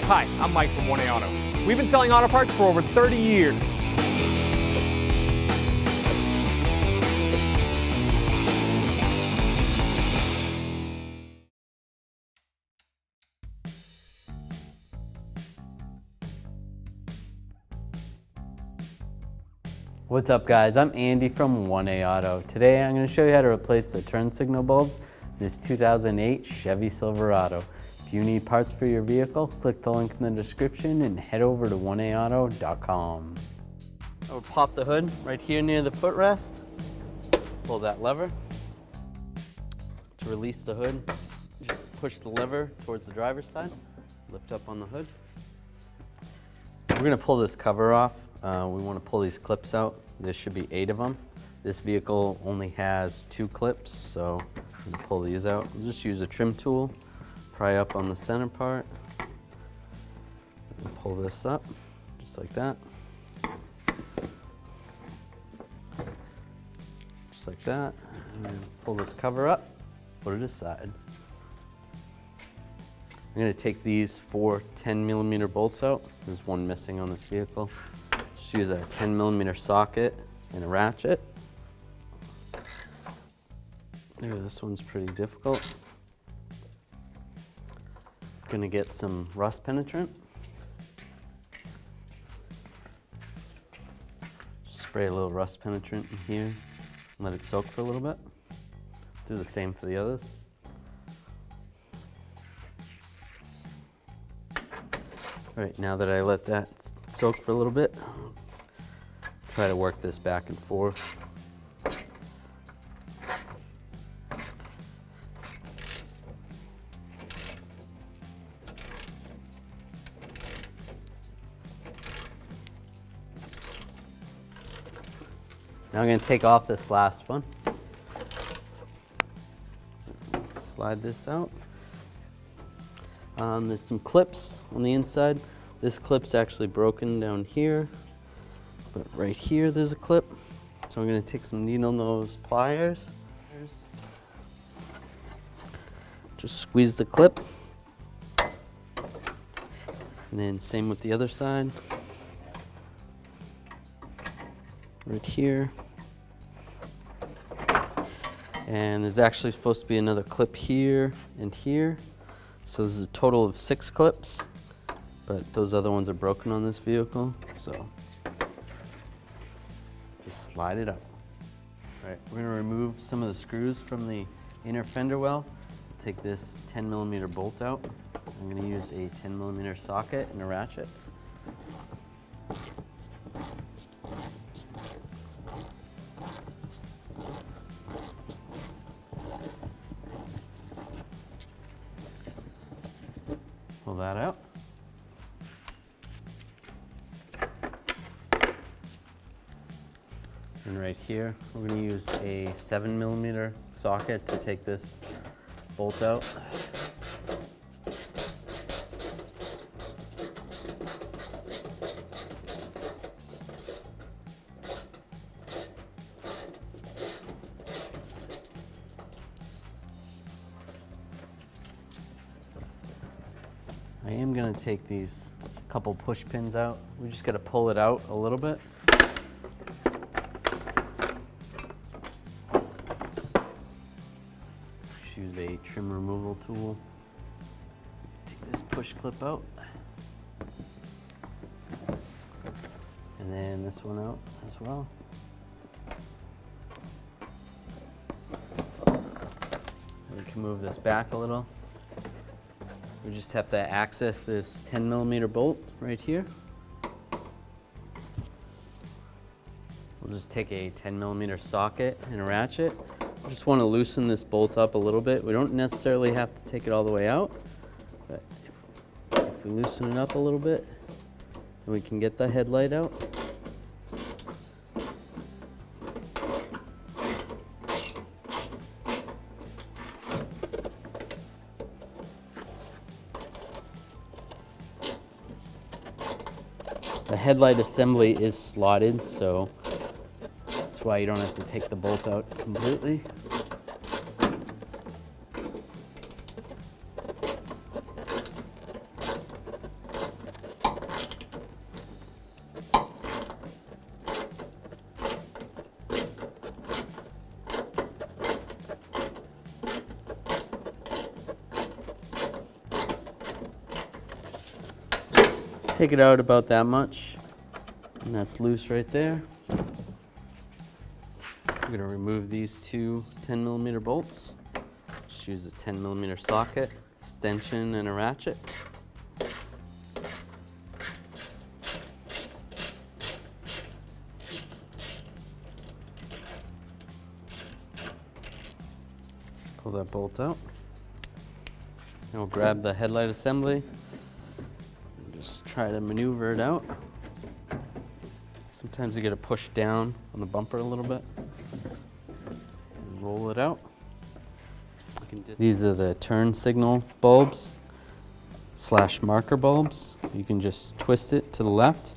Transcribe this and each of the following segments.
Hi, I'm Mike from 1A Auto. We've been selling auto parts for over 30 years. What's up guys, I'm Andy from 1A Auto. Today I'm going to show you how to replace the turn signal bulbs in this 2008 Chevy Silverado. If you need parts for your vehicle, click the link in the description and head over to 1aauto.com. I will pop the hood right here near the footrest. Pull that lever. To release the hood, just push the lever towards the driver's side. Lift up on the hood. We're going to pull this cover off. We want to pull these clips out. There should be 8 of them. This vehicle only has 2 clips, so I'm going to pull these out. We'll just use a trim tool, pry up on the center part, and pull this up, just like that. Just like that. And then pull this cover up, put it aside. I'm going to take these 4 10mm bolts out. There's one missing on this vehicle. Just use a 10mm socket and a ratchet. Maybe this one's pretty difficult. Gonna get some rust penetrant. Just spray a little rust penetrant in here. Let it soak for a little bit. Do the same for the others. All right, now that I let that soak for a little bit, try to work this back and forth. Now I'm going to take off this last one. Slide this out. There's some clips on the inside. This clip's actually broken down here, but right here there's a clip. So I'm going to take some needle nose pliers. Just squeeze the clip. And then same with the other side. Right here. And there's actually supposed to be another clip here and here. So this is a total of 6 clips, but those other ones are broken on this vehicle, so just slide it up. All right, we're gonna remove some of the screws from the inner fender well. Take this 10mm bolt out. I'm gonna use a 10mm socket and a ratchet. Pull that out. And right here, we're going to use a 7mm socket to take this bolt out. I am going to take these couple push pins out. We just got to pull it out a little bit. Just use a trim removal tool. Take this push clip out. And then this one out as well. We can move this back a little. We just have to access this 10mm bolt right here. We'll just take a 10mm socket and a ratchet. We just want to loosen this bolt up a little bit. We don't necessarily have to take it all the way out, but if we loosen it up a little bit, then we can get the headlight out. The headlight assembly is slotted, so that's why you don't have to take the bolt out completely. take it out about that much, and that's loose right there. I'm gonna remove these two 10mm bolts. Just use a 10mm socket, extension, and a ratchet. Pull that bolt out. And we'll grab the headlight assembly and just try to maneuver it out. Sometimes you gotta push down on the bumper a little bit and roll it out. These are the turn signal bulbs / marker bulbs. You can just twist it to the left,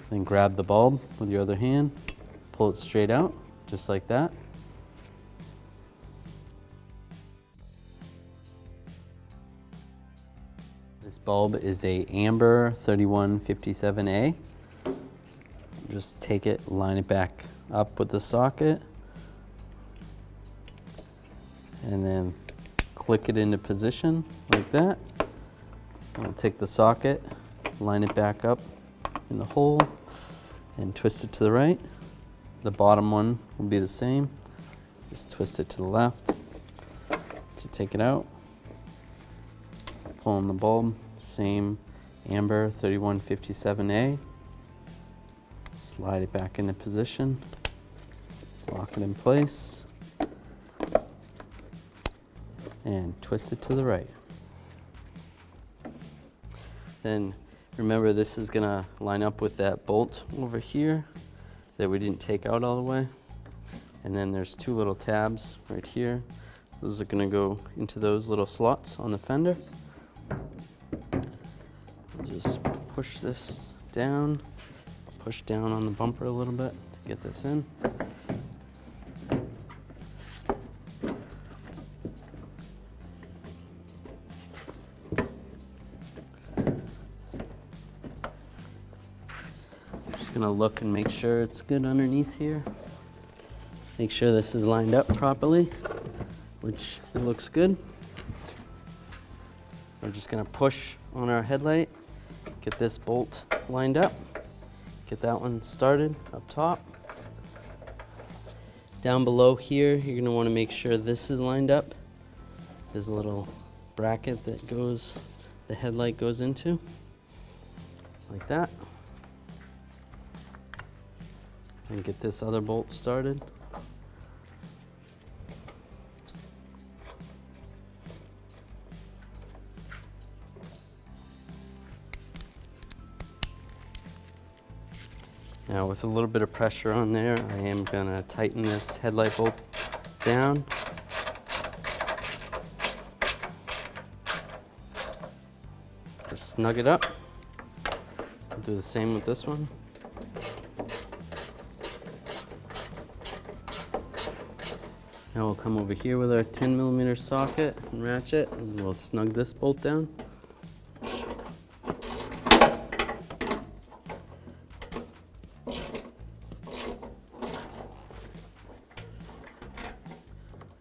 then grab the bulb with your other hand, pull it straight out, just like that. This bulb is a amber 3157A. Just take it, line it back up with the socket, and then click it into position like that. I'll take the socket, line it back up in the hole, and twist it to the right. The bottom one will be the same. Just twist it to the left to take it out. Pull on the bulb, same amber 3157A. Slide it back into position, lock it in place, and twist it to the right. Then remember, this is gonna line up with that bolt over here that we didn't take out all the way. And then there's two little tabs right here. Those are gonna go into those little slots on the fender. Just push this down, push down on the bumper a little bit to get this in. Just gonna look and make sure it's good underneath here. Make sure this is lined up properly, which it looks good. We're just gonna push on our headlight, get this bolt lined up, get that one started up top. Down below here, you're gonna wanna make sure this is lined up. There's a little bracket that the headlight goes into, like that. And get this other bolt started. Now with a little bit of pressure on there, I am gonna tighten this headlight bolt down. Just snug it up. I'll do the same with this one. Now we'll come over here with our 10mm socket and ratchet, and we'll snug this bolt down.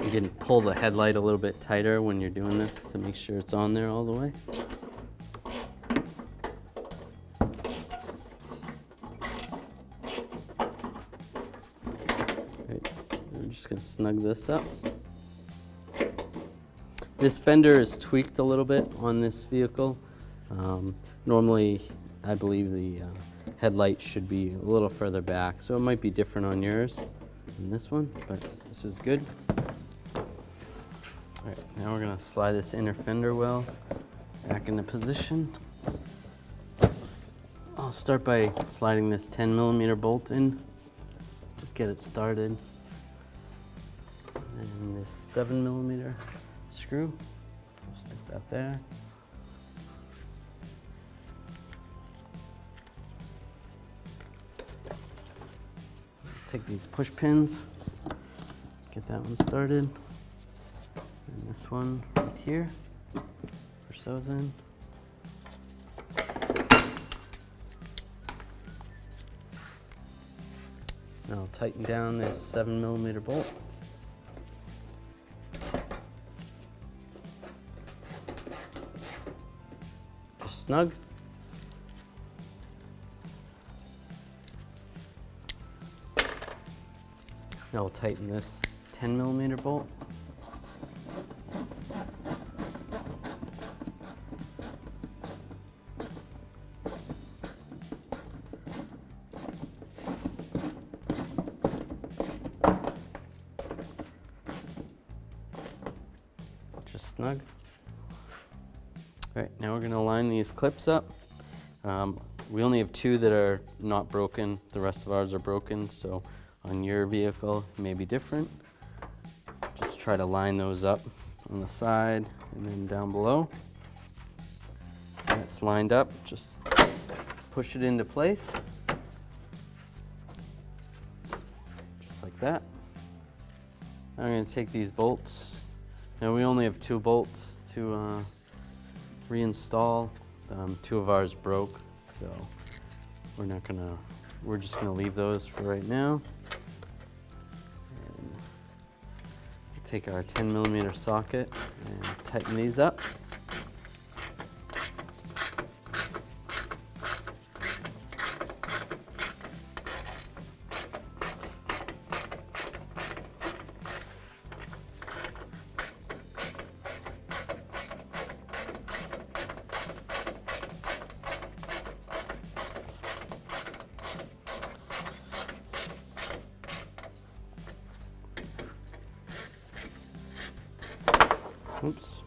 You can pull the headlight a little bit tighter when you're doing this to make sure it's on there all the way. I'm just gonna snug this up. This fender is tweaked a little bit on this vehicle. Normally, I believe the headlight should be a little further back, so it might be different on yours than this one, but this is good. All right, now we're gonna slide this inner fender well back into position. I'll start by sliding this 10mm bolt in. Just get it started. And this 7mm screw, stick that there. Take these push pins, get that one started. And this one right here, push those in. Now I'll tighten down this 7mm bolt. Just snug. Now we'll tighten this 10mm bolt. Just snug. All right, now we're going to line these clips up. We only have 2 that are not broken. The rest of ours are broken, so on your vehicle it may be different. Just try to line those up on the side and then down below. When it's lined up, just push it into place. Just like that. Now I'm going to take these bolts. Now we only have 2 bolts to reinstall. 2 of ours broke, so we're just gonna leave those for right now. And take our 10mm socket and tighten these up. Oops.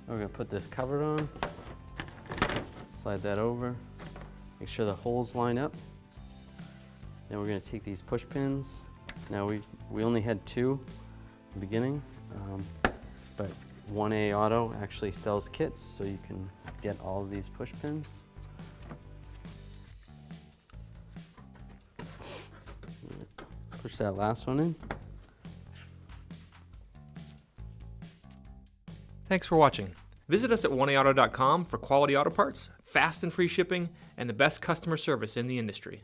We're going to put this cover on, slide that over, make sure the holes line up. Then we're going to take these push pins. Now we only had 2 in the beginning, but 1A Auto actually sells kits, so you can get all of these push pins. Push that last one in. Thanks for watching. Visit us at oneauto.com for quality auto parts, fast and free shipping, and the best customer service in the industry.